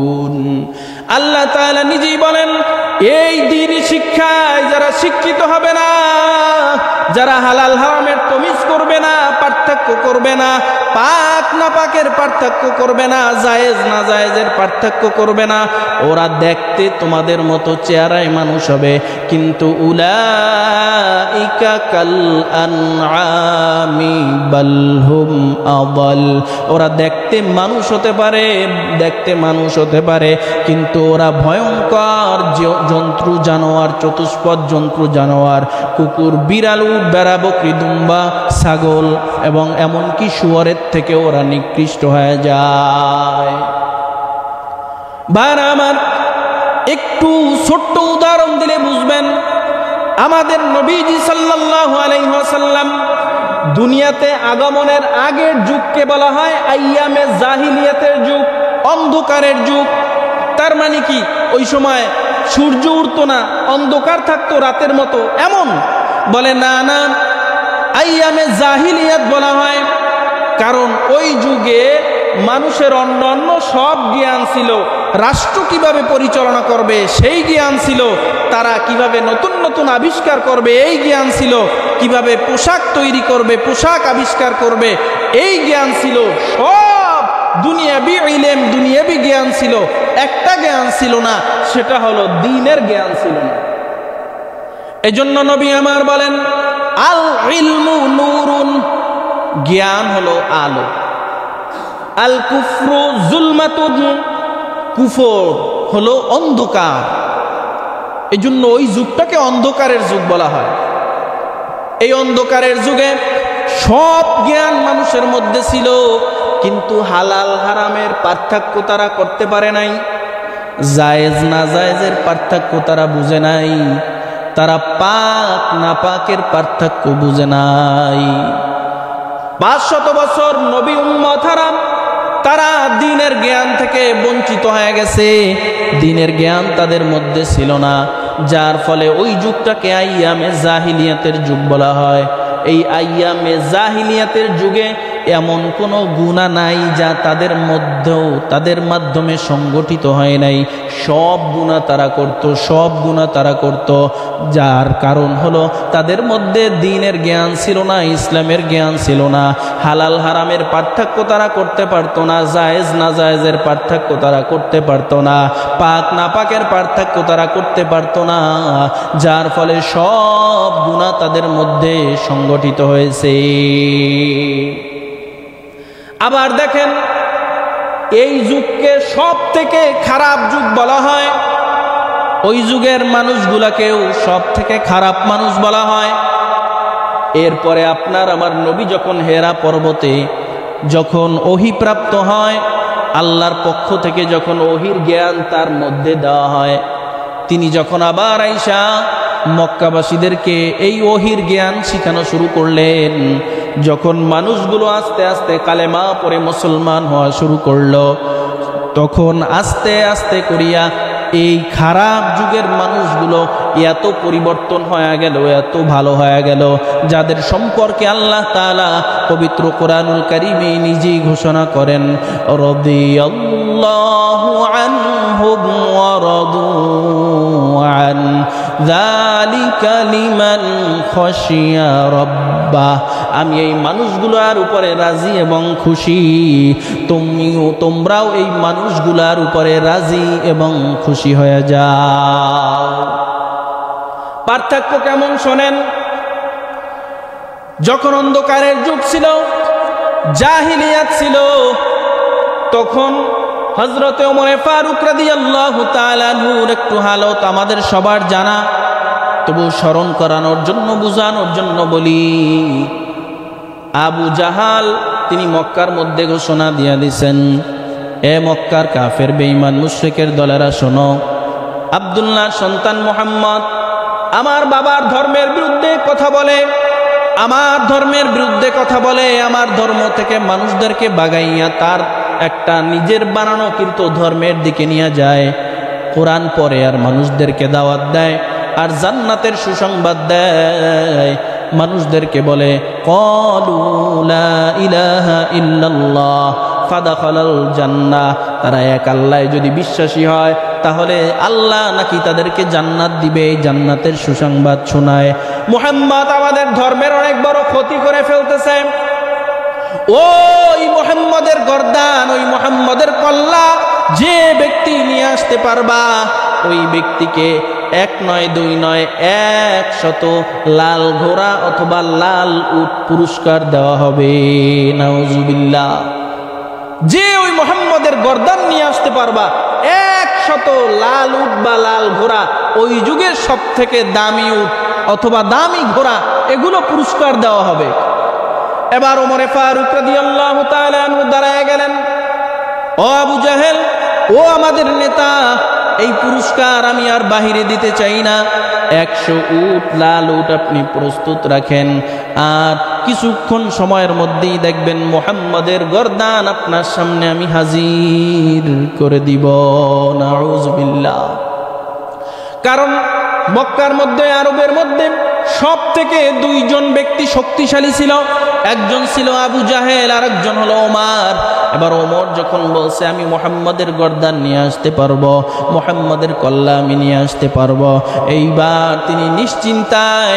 গাফিলুন। আল্লাহ তাআলা নিজেই বলেন, এই দ্বীনি শিক্ষায় যারা শিক্ষিত হবে না, যারা হালাল হারামের তমিজ করবে না, পার্থক্য করবে না, পাক না পাকের পার্থক্য করবে না, জায়েজ না জায়েজের পার্থক্য করবে না, ওরা দেখতে তোমাদের মতো চেহারায় মানুষ হবে, কিন্তু উলাইকা কাল আনআমি বাল হুম আযাল, ওরা দেখতে মানুষ হতে পারে, দেখতে মানুষ হতে পারে, কিন্তু ওরা ভয়ঙ্কর জন্তু জানোয়ার, চতুষ্পদ জন্তু জানোয়ার, কুকুর বিড়াল উট বেড়া বকরি দুম্বা ছাগল এবং এমনকি শুয়োরের থেকে ওরা নিকৃষ্ট হয়ে যায়। ভাইরা আমার, একটু ছোট্ট উদাহরণ দিলে বুঝবেন। আমাদের নবীজি সাল্লাল্লাহু আলাইহি ওয়াসাল্লাম দুনিয়াতে আগমনের আগের যুগকে বলা হয় আইয়ামে জাহিলিয়াতের যুগ, অন্ধকারের যুগ। তার মানে কি? ওই সময় সূর্য উঠতো না, অন্ধকার থাকতো রাতের মতো, এমন? বলে না না, আইয়ামে জাহিলিয়াত বলা হয় কারণ ওই যুগে মানুষের অন্যান্য সব জ্ঞান ছিল। রাষ্ট্র কিভাবে পরিচালনা করবে সেই জ্ঞান ছিল, তারা কিভাবে নতুন নতুন আবিষ্কার করবে এই জ্ঞান ছিল, কিভাবে পোশাক তৈরি করবে, পোশাক আবিষ্কার করবে এই জ্ঞান ছিল। সব দুনিয়াবি ইলম, দুনিয়াবি জ্ঞান ছিল। একটা জ্ঞান ছিল না, সেটা হলো দ্বীনের জ্ঞান ছিল না। এজন্য নবী আমার বলেন, আল ইলমু নূরুন, জ্ঞান হলো আলো, আল কুফরু যুলমাতুন, কুফর হলো অন্ধকার। এজন্য ওই যুগটাকে অন্ধকারের যুগ বলা হয়। এই অন্ধকারের যুগে সব জ্ঞান মানুষের মধ্যে ছিল, কিন্তু হালাল হারামের পার্থক্য তারা করতে পারে নাই, জায়েজ না জায়েজের পার্থক্য তারা বুঝে নাই, তারা পাক না পাকের পার্থক্য বুঝে নাই। 500 বছর নবী উম্মত হারাম, তারা দ্বীনের জ্ঞান থেকে বঞ্চিত হয়ে গেছে, দ্বীনের জ্ঞান তাদের মধ্যে ছিল না, যার ফলে ওই যুগটাকে আইয়ামে জাহিলিয়াতের যুগ বলা হয়। এই আইয়ামে জাহিলিয়াতের যুগে এমন কোনো গুনাহ নাই যা তাদের মধ্যেও, তাদের মাধ্যমে সংগঠিত হয় নাই। সব গুনাহ তারা করত, সব গুনাহ তারা করত। যার কারণ হলো তাদের মধ্যে দ্বীনের জ্ঞান ছিল না, ইসলামের জ্ঞান ছিল না, হালাল হারামের পার্থক্য তারা করতে পারতো না, জায়েজ না জায়েজের পার্থক্য তারা করতে পারতো না, পাক না পাকের পার্থক্য তারা করতে পারতো না, যার ফলে সব গুনাহ তাদের মধ্যে সংগঠিত হয়েছে। আবার দেখেন, এই যুগকে সব থেকে খারাপ যুগ বলা হয়, ওই যুগের মানুষগুলাকেও সব থেকে খারাপ মানুষ বলা হয়। এরপরে আপনার আমার নবী যখন হেরা পর্বতে যখন ওহী প্রাপ্ত হয়, আল্লাহর পক্ষ থেকে যখন ওহীর জ্ঞান তার মধ্যে দেওয়া হয়, তিনি যখন আবার আইসা মক্কাবাসীদেরকে এই ওহীর জ্ঞান শিখানো শুরু করলেন, যখন মানুষগুলো আস্তে আস্তে কালেমা পড়ে মুসলমান হওয়া শুরু করলো, তখন আস্তে আস্তে করিয়া এই খারাপ যুগের মানুষগুলো এত পরিবর্তন হয়ে গেল, এত ভালো হয়ে গেল, যাদের সম্পর্কে আল্লাহ তাআলা পবিত্র কোরআনুল কারীমে নিজেই ঘোষণা করেন, রাদিয়াল্লাহু আনহুম ওয়া রাদু আন যালিকা লিমান খাশিয়া রাব্বাহ। আমি এই মানুষগুলোর উপরে রাজি এবং খুশি, তোমরাও এই মানুষগুলোর উপরে রাজি এবং খুশি হয়ে যাও। পার্থক্য কেমন শোনেন। যখন অন্ধকারের যুগ ছিল, জাহিলিয়াত ছিল, তখন হযরতে ওমর ফারুক রাদিয়াল্লাহু তাআলা আনহুর একটু হালত আমাদের সবার জানা, তবু স্মরণ করানোর জন্য, বুঝানোর জন্য বলি। আবু জাহাল তিনি মক্কার মধ্যে ঘোষণা দিয়া দিছেন, এ মক্কার কাফের বেঈমান মুশরিকের দলেরা শোনো, আব্দুল্লাহর সন্তান মুহাম্মদ আমার বাবার ধর্মের বিরুদ্ধে কথা বলে, আমার ধর্মের বিরুদ্ধে কথা বলে, আমার ধর্ম থেকে মানুষদেরকে বাগাইয়া তার একটা নিজের বানানো কৃত ধর্মের দিকে নিয়ে যায়, কোরআন পড়ে আর মানুষদেরকে দাওয়াত দেয় আর জান্নাতের সুসংবাদ দেয়, মানুষদেরকে বলে ক্বালু লা ইলাহা ইল্লাল্লাহ ফাদাখালাল জান্নাহ। তারা এক আল্লাহ যদি বিশ্বাসী হয় তাহলে আল্লাহ নাকি তাদেরকে জান্নাত দিবে, জান্নাতের সুসংবাদ শোনায়। মুহাম্মদ আমাদের ধর্মের অনেক বড় ক্ষতি করে ফেলতেছে। ওই মুহাম্মদের গর্দান, ওই মুহাম্মদের কল্লা যে ব্যক্তি নিয়ে আসতে পারবা, ওই ব্যক্তিকে এক নয়, দুই নয়, 100 লাল ঘোড়া অথবা লাল উট পুরস্কার দেওয়া হবে। নাউজুবিল্লাহ। যে ওই মুহাম্মদের গর্দান নিয়ে আসতে পারবা, 100 লাল উট বা লাল ঘোড়া, ওই যুগের সব থেকে দামি উট অথবা দামি ঘোড়া, এগুলো পুরস্কার দেওয়া হবে। এবার ওমর ফারুক রাদিয়াল্লাহু তাআলা আনহু দাঁড়ায় গেলেন, ও আবু জাহেল, ও আমাদের নেতা, এই পুরস্কার আমি আর বাহিরে দিতে চাই না, 100 উট লাল উট আপনি প্রস্তুত রাখেন, আর কিছুক্ষণ সময়ের মধ্যেই দেখবেন মুহাম্মদের গর্দান আপনার সামনে আমি হাজির করে দিব। নাউজুবিল্লাহ। কারণ মক্কার মধ্যে, আরবের মধ্যে সব থেকে 2 জন ব্যক্তি শক্তিশালী ছিল, একজন ছিল আবু জাহেল আর একজন হলো ওমর। এবার ওমর যখন বলছে আমি মুহাম্মদের গর্দান নিয়ে আসতে পারবো, মুহাম্মদের কল্লা আমি নিয়ে আসতে পারবো, এইবার তিনি নিশ্চিন্তায়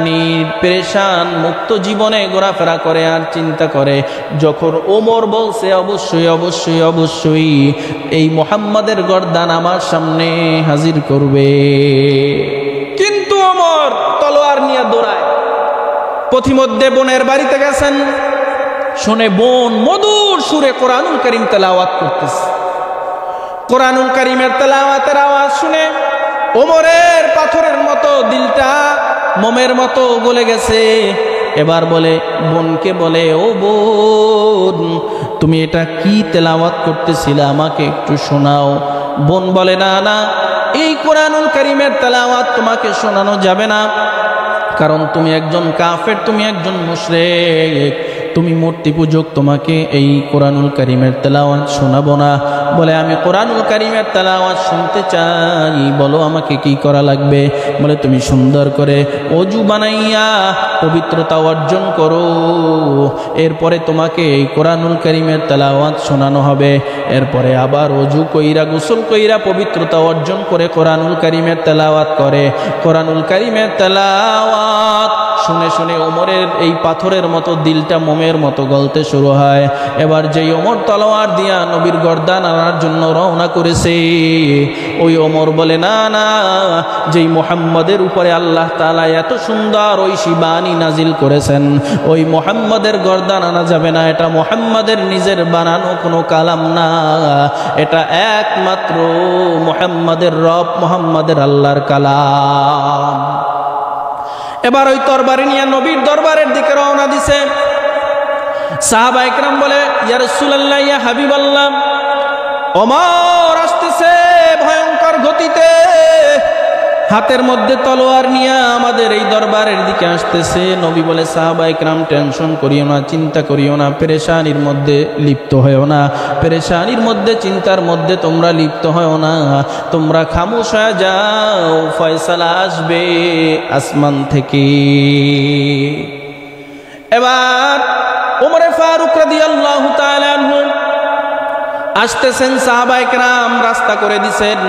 নির্পেরেশান মুক্ত জীবনে ঘোরাফেরা করে আর চিন্তা করে। যখন ওমর বলছে অবশ্যই অবশ্যই অবশ্যই এই মুহাম্মদের গর্দান আমার সামনে হাজির করবে, কিন্তু ওমর তলোয়ার নিয়ে দৌড়ায়। পথিমধ্যে বোনের বাড়িতে গেছেন, শুনে বোন মধুর সুরে কোরআনুল কারীম তেলাওয়াত করতেছে। কোরআনুল কারীমের তেলাওয়াতের আওয়াজ শুনে ওমরের পাথরের মতো দিলটা মোমের মতো গলে গেছে। এবার বলে বোনকে বলে, ও বোন, তুমি এটা কি তেলাওয়াত করতেছিলে, আমাকে একটু শোনাও। বোন বলে, না না, এই কোরআনুল কারীমের তেলাওয়াত তোমাকে শোনানো যাবে না, কারণ তুমি একজন কাফের, তুমি একজন মুশরিক, তুমি মূর্তি পূজক, তোমাকে এই কোরআনুল কারীমের তেলাওয়াত শোনাবো না। বলে আমি কোরআনুল কারীমের তেলাওয়াত শুনতে চাই, বলো আমাকে কি করা লাগবে। বলে তুমি সুন্দর করে ওযু বানাইয়া পবিত্রতা অর্জন করো, এরপরে তোমাকে এই কোরআনুল কারীমের তেলাওয়াত শোনানো হবে। এরপরে আবার ওযু কইরা গোসল কইরা পবিত্রতা অর্জন করে কোরআনুল কারীমের তেলাওয়াত করে। কোরআনুল কারীমের তেলাওয়াত শুনে শুনে ওমরের এই পাথরের মতো দিলটা মোমের মতো গলতে শুরু হয়। এবার যেই ওমর তলোয়ার দিয়া নবীর গর্দান আনার জন্য রওনা করেছে, ওই ওমর বলে, না না, যেই মুহাম্মদের উপরে আল্লাহ তাআলা এত সুন্দর ঐশী বাণী নাজিল করেছেন, ওই মুহাম্মদের গর্দান আনা যাবে না। এটা মুহাম্মদের নিজের বানানো কোনো কালাম না, এটা একমাত্র মুহাম্মদের রব, মুহাম্মদের আল্লাহর কালাম। এবার ওই তরবারি নিয়ে নবীর দরবারের দিকে রওনা দিছে। সাহাবা ইকরাম বলে, ইয়া রাসূলুল্লাহ, ইয়া হাবিবাল্লাহ, ওমর আসতেছে ভয়ঙ্কর গতিতে, হাতের মধ্যে তলোয়ার নিয়ে আমাদের এই দরবারের দিকে আসতেছে। নবী বলে, সাহাবায়ে কেরাম টেনশন করিও না, চিন্তা করিও না, পেরেশানির মধ্যে লিপ্ত হয়েও না, পেরেশানির মধ্যে চিন্তার মধ্যে তোমরা লিপ্ত হয়েও না, তোমরা খামোশ হয়ে যাও, ফয়সালা আসবে আসমান থেকে। এবার ওমরে ফারুক রাদিয়াল্লাহু তাআলা আনহু আসতেছেন, সাহাবায়ে কেরাম রাস্তা করে দিছেন।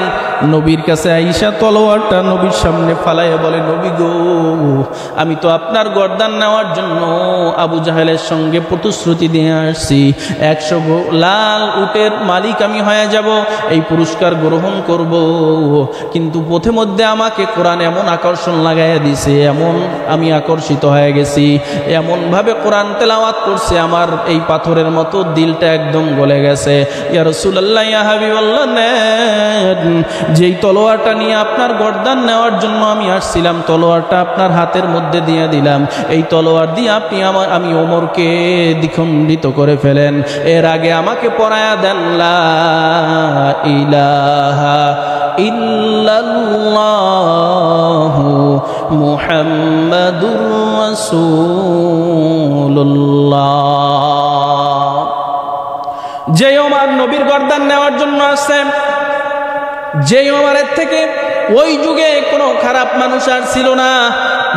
নবীর কাছে আইসা তলোয়ারটা নবীর সামনে ফালাইয়া বলে, নবী গো, আমি তো আপনার গর্দান নেওয়ার জন্য আবু জাহেলের সঙ্গে প্রতিশ্রুতি দিয়ে আসছি, 100 লাল উটের মালিক আমি হয়ে যাব, এই পুরস্কার গ্রহণ করব। কিন্তু পথে মধ্যে আমাকে কোরআন এমন আকর্ষণ লাগাইয়া দিছে, এমন আমি আকর্ষিত হয়ে গেছি, এমনভাবে কোরআন তেলাওয়াত করছে, আমার এই পাথরের মতো দিলটা একদম গলে গেছে। ইয়া রাসূলুল্লাহ, ইয়া হাবিবাল্লাহ, নেন, যেই তলোয়ারটা নিয়ে আপনার গর্দান নেওয়ার জন্য আমি আসছিলাম, তলোয়ারটা আপনার হাতের মধ্যে দিয়ে দিলাম, এই তলোয়ার দিয়ে আপনি আমি ওমরকে দ্বিখণ্ডিত করে ফেলেন। এর আগে আমাকে পড়ায়া দেন লা ইলাহা ইল্লাল্লাহু মুহাম্মাদুর রাসূলুল্লাহ। যে ওমর নবীর গর্দান নেওয়ার জন্য আসছেন, যে ওমরের থেকে ওই যুগে কোনো খারাপ মানুষ আর ছিল না,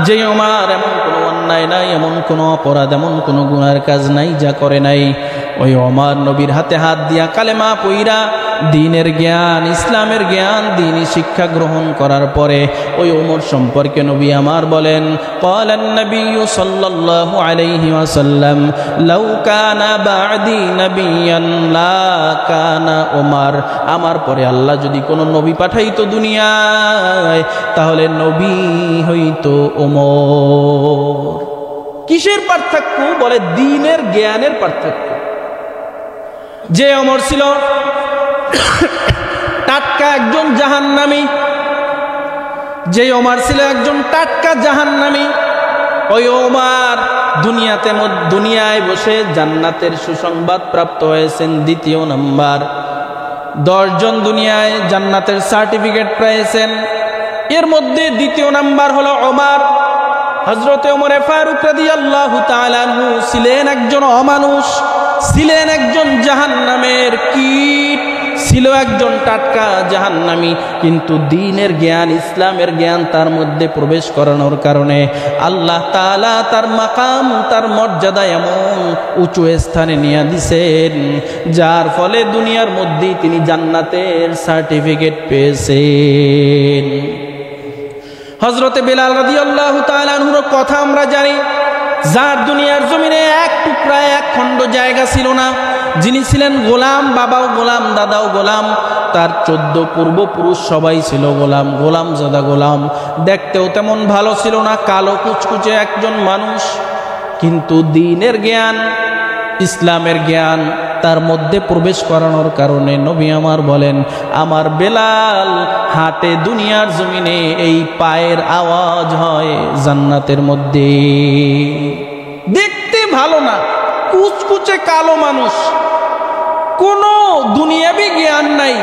যে ওমর এমন কোনো অন্যায় নাই, এমন কোনো অপরাধ, এমন কোনো গুনার কাজ নাই যা করে নাই, ওই ওমর নবীর হাতে হাত দিয়া কালেমা পইরা দ্বীনের জ্ঞান, ইসলামের জ্ঞান, দ্বীনি শিক্ষা গ্রহণ করার পরে ওই ওমর সম্পর্কে নবী আমার বলেন, ক্বালান নবিয়্যু সাল্লাল্লাহু আলাইহি ওয়াসাল্লাম, লাউ কানা বা'দি নাবিয়ান লা কানা ওমর। আমার পরে আল্লাহ যদি কোনো নবী পাঠাইতো দুনিয়ায়, তাহলে নবী হইতো ওমর। কিসের পার্থক্য? বলে দ্বীনের জ্ঞানের পার্থক্য। যে ওমর ছিল টাটকা একজন জাহান্নামী, যে ওমর ছিল একজন টাটকা জাহান্নামী, ওই ওমর দুনিয়ায় বসে জান্নাতের সুসংবাদ প্রাপ্ত হয়েছেন 2 নাম্বার। 10 জন দুনিয়ায় জান্নাতের সার্টিফিকেট পেয়েছেন, এর মধ্যে 2 নাম্বার হলো ওমর। হযরতে ওমরে ফারুক রাদিয়াল্লাহু তাআলা আনহু ছিলেন একজন অমানুষ, ছিলেন একজন জাহান্নামের কীট, ছিল একজন টাটকা জাহান্নামী, কিন্তু দ্বীনের জ্ঞান, ইসলামের জ্ঞান তার মধ্যে প্রবেশ করানোর কারণে আল্লাহ তাআলা তার মাকাম, তার মর্যাদা এমন উঁচু স্থানে নিয়ে দিছেন, যার ফলে দুনিয়ার মধ্যেই তিনি জান্নাতের সার্টিফিকেট পেয়েছেন। হযরতে বেলাল রাদিয়াল্লাহু তাআলা আনহুর কথা আমরা জানি, যার দুনিয়ার জমিনে এক টুকরা, এক খণ্ড জায়গা ছিল না, যিনি ছিলেন গোলাম, বাবাও গোলাম, দাদাও গোলাম, তার 14 পূর্বপুরুষ সবাই ছিল গোলাম, গোলামজাদা গোলাম। দেখতেও তেমন ভালো ছিল না, কালো কুচকুচে একজন মানুষ, কিন্তু দ্বীনের জ্ঞান, ইসলামের জ্ঞান তার মধ্যে প্রবেশ করানোর কারণে নবী আমার বলেন, আমার বেলাল হাঁটে দুনিয়ার জমিনে, এই পায়ের আওয়াজ হয় জান্নাতের মধ্যে। দেখতে ভালো না, কুচকুচে কালো মানুষ, কোনো দুনিয়াবি জ্ঞান নাই,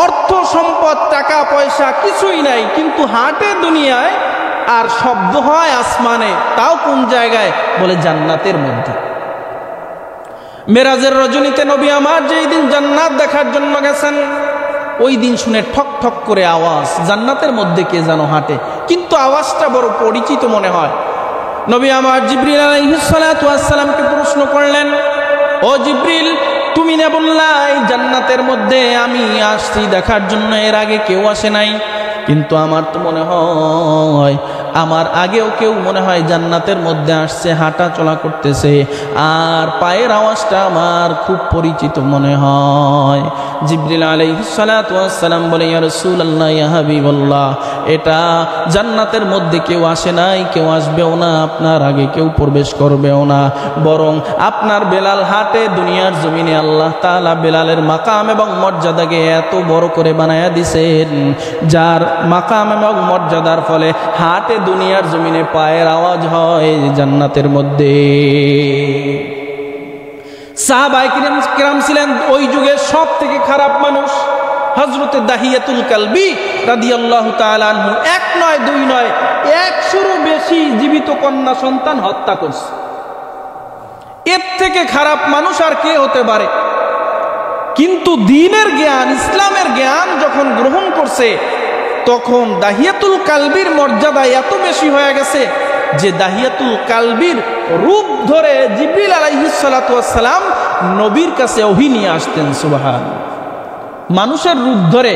অর্থ সম্পদ, টাকা পয়সা কিছুই নাই, কিন্তু হাঁটে দুনিয়ায়, আর শব্দ হয় আসমানে, তাও কোন জায়গায়? বলে জান্নাতের মধ্যে। মেরাজের রজনীতে নবী আমার যেই দিন জান্নাত দেখার জন্য গেছেন, ওই দিন শুনে ঠক ঠক করে আওয়াজ, জান্নাতের মধ্যে কে যেন হাঁটে, কিন্তু আওয়াজটা বড় পরিচিত মনে হয়। নবী আমার জিবরিল আলাইহিস সালাতু ওয়াস সালামকে প্রশ্ন করলেন, ও জিবরিল, তুমি না বললা এই জান্নাতের মধ্যে আমি আসছি দেখার জন্য, এর আগে কেউ আসে নাই, কিন্তু আমার তো মনে হয় আমার আগেও কেউ মনে হয় জান্নাতের মধ্যে আসছে, হাঁটা চলা করতেছে, আর পায়ের আওয়াজটা আমার খুব পরিচিত মনে হয়। জিবরিল আলাইহিস সালাতু ওয়াস সালাম বলে, ইয়া রাসূলুল্লাহ, ইয়া হাবিবাল্লাহ, এটা জান্নাতের মধ্যে কেউ আসে নাই, কেউ আসবেও না, আপনার আগে কেউ প্রবেশ করবেও না, বরং আপনার বেলাল হাঁটে দুনিয়ার জমিনে। আল্লাহ তাআলা বেলালের মাকাম এবং মর্যাদাকে এত বড় করে বানায়া দিছেন, যার মাকাম এবং মর্যাদার ফলে হাঁটে দুনিয়ার জমিনে, পায়ের আওয়াজ হয় জান্নাতের মধ্যে। সাহাবায়ে কিরাম ছিলেন ওই যুগের সব থেকে খারাপ মানুষ। হযরতে দাহিয়াতুল কালবি রাদিয়াল্লাহু তাআলা আনহু এক নয় দুই নয় 100-রও বেশি জীবিত কন্যা সন্তান হত্যা করছে। এর থেকে খারাপ মানুষ আর কে হতে পারে? কিন্তু দ্বীনের জ্ঞান, ইসলামের জ্ঞান যখন গ্রহণ করছে তখন দাহিয়াতুল কালবির মর্যাদা এত বেশি হয়ে গেছে যে দাহিয়াতুল কালবির রূপ ধরে জিবরিল আলাইহিস সালাতু ওয়াস সালাম নবীর কাছে ওহী নিয়ে আসতেন। সুবহানাল্লাহ। মানুষের রূপ ধরে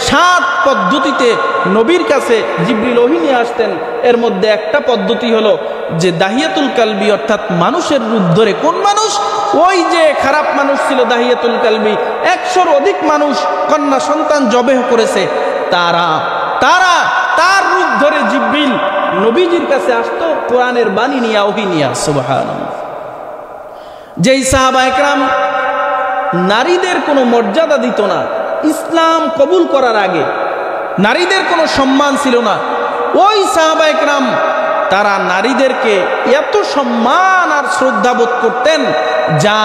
7 পদ্ধতিতে নবীর কাছে জিবরিল ওহী নিয়ে আসতেন। এর মধ্যে একটা পদ্ধতি হলো যে দাহিয়াতুল কালবি অর্থাৎ মানুষের রূপ ধরে, কোন মানুষ? ওই যে খারাপ মানুষ ছিল দাহিয়াতুল কালবি, 100-র অধিক মানুষ কন্যা সন্তান জবেহ করেছে, তার রূপ ধরে জিবরিল নবীজির কাছে আসতো কোরআনের বাণী নিয়ে, ওহী নিয়ে। সুবহানাল্লাহ। যেই সাহাবা একরাম নারীদের কোনো মর্যাদা দিত না, ইসলাম কবুল করার আগে নারীদের কোনো সম্মান ছিল না, ওই সাহাবা একরাম তারা নারীদেরকে এত সম্মান আর শ্রদ্ধা বোধ করতেন যা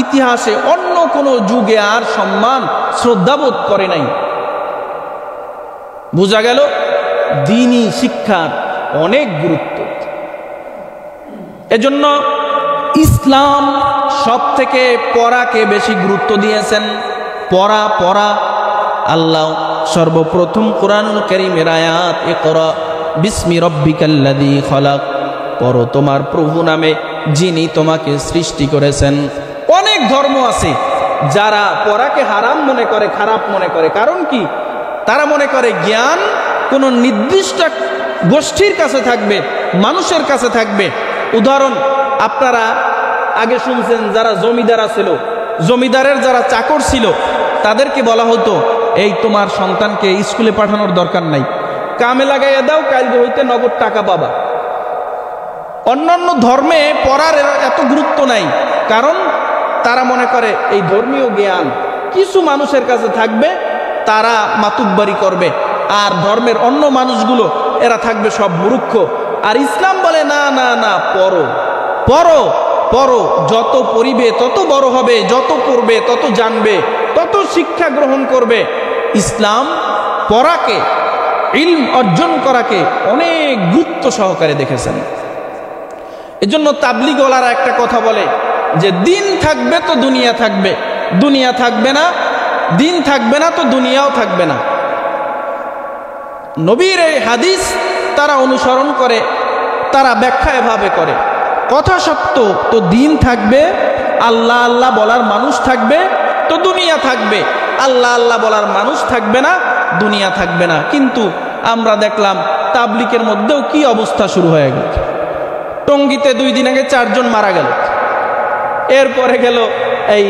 ইতিহাসে অন্য কোনো যুগে আর সম্মান শ্রদ্ধা বোধ করে নাই। বোঝা গেল দ্বীনি শিক্ষার অনেক গুরুত্ব। এজন্য ইসলাম সব থেকে পড়াকে বেশি গুরুত্ব দিয়েছেন। পড়া আল্লাহ সর্বপ্রথম কুরআনুল কারীমের আয়াত, ইকরা বিসমি রাব্বিকাল্লাযী খলাক, পড়ো তোমার প্রভু নামে যিনি তোমাকে সৃষ্টি করেছেন। অনেক ধর্ম আছে যারা পড়াকে হারাম মনে করে, খারাপ মনে করে। কারণ কি? তারা মনে করে জ্ঞান কোন নির্দিষ্ট গোষ্ঠীর কাছে থাকবে, মানুষের কাছে থাকবে। উদাহরণ আপনারা আগে শুনছেন, যারা জমিদার ছিল, জমিদারের যারা চাকর ছিল তাদেরকে বলা হতো এই তোমার সন্তানকে স্কুলে পাঠানোর দরকার নাই, কামে লাগাইয়া দাও, কালকে হইতে নগদ টাকা পাবা। অন্যান্য ধর্মে পড়ার এত গুরুত্ব নাই, কারণ তারা মনে করে এই ধর্মীয় জ্ঞান কিছু মানুষের কাছে থাকবে, তারা মাতুব্বারি করবে, আর ধর্মের অন্য মানুষগুলো এরা থাকবে সব মূর্খ। আর ইসলাম বলে না না না, পড়ো, যত পড়িবে তত বড় হবে, যত পড়বে তত জানবে, তত শিক্ষা গ্রহণ করবে। ইসলাম পড়াকে, ইলম অর্জন করাকে অনেক গুরুত্ব সহকারে দেখেছেন। এজন্য তাবলিগওয়ালারা একটা কথা বলে যে দিন থাকবে তো দুনিয়া থাকবে, দুনিয়া থাকবে না, দিন থাকবে না তো দুনিয়াও থাকবে না। নবীর এই হাদিস তারা অনুসরণ করে, তারা ব্যাখ্যা এভাবে করে, কথা সত্য তো দিন থাকবে, আল্লাহ আল্লাহ বলার মানুষ থাকবে তো দুনিয়া থাকবে, আল্লাহ আল্লাহ বলার মানুষ থাকবে না, দুনিয়া থাকবে না। কিন্তু আমরা দেখলাম তাবলিগের মধ্যেও কি অবস্থা শুরু হয়ে গেল। টঙ্গীতে 2 দিন আগে 4 জন মারা গেল, এরপরে গেল এই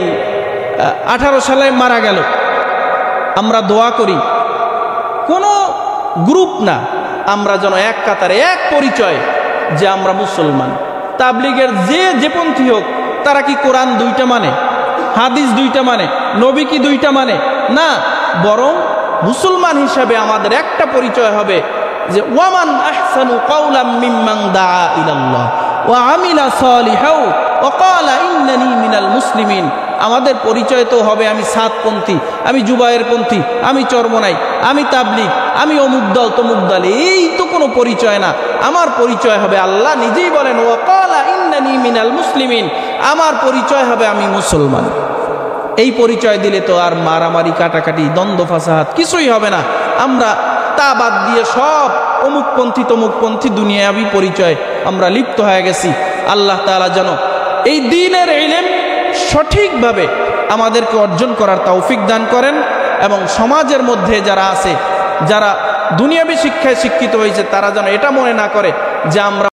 18 সালে মারা গেল। আমরা দোয়া করি কোনো গ্রুপ না, আমরা যেন এক কাতারে, এক পরিচয় যে আমরা মুসলমান। তাবলিগের যে পন্থী হোক, তারা কি কোরআন 2টা মানে, হাদিস 2টা মানে, নবী কি 2টা মানে? না, বরং মুসলমান হিসাবে আমাদের একটা পরিচয় হবে যে ওয়ামান আহসানু কাওলাম মিম্মান দাআ ইলাল্লাহ ওয়া আমিলা সালিহাও ওয়া ক্বালা ইন্নানী মিনাল মুসলিমিন। আমাদের পরিচয় তো হবে আমি সাতপন্থী, আমি জুবায়ের পন্থী, আমি চরমনাই, আমি তাবলিগ, আমি অমুক দল তমুক দল। এই তো কোনো পরিচয় না। আমার পরিচয় হবে, আল্লাহ নিজেই বলেন ওয়া ক্বালা ইন্নানী মিনাল মুসলিমিন, আমার পরিচয় হবে আমি মুসলমান। এই পরিচয় দিলে তো আর মারামারি, কাটাকাটি, দ্বন্দ্ব, ফাসাদ কিছুই হবে না। আমরা তা বাদ দিয়ে সব অমুকপন্থী তমুকপন্থী দুনিয়াবি পরিচয় আমরা লিপ্ত হয়ে গেছি। আল্লাহ তাআলা যেন এই দ্বীনের ইলম সঠিকভাবে আমাদেরকে অর্জন করার তৌফিক দান করেন, এবং সমাজের মধ্যে যারা আছে, যারা দুনিয়াবি শিক্ষায় শিক্ষিত হয়েছে, তারা যেন এটা মনে না করে যে আমরা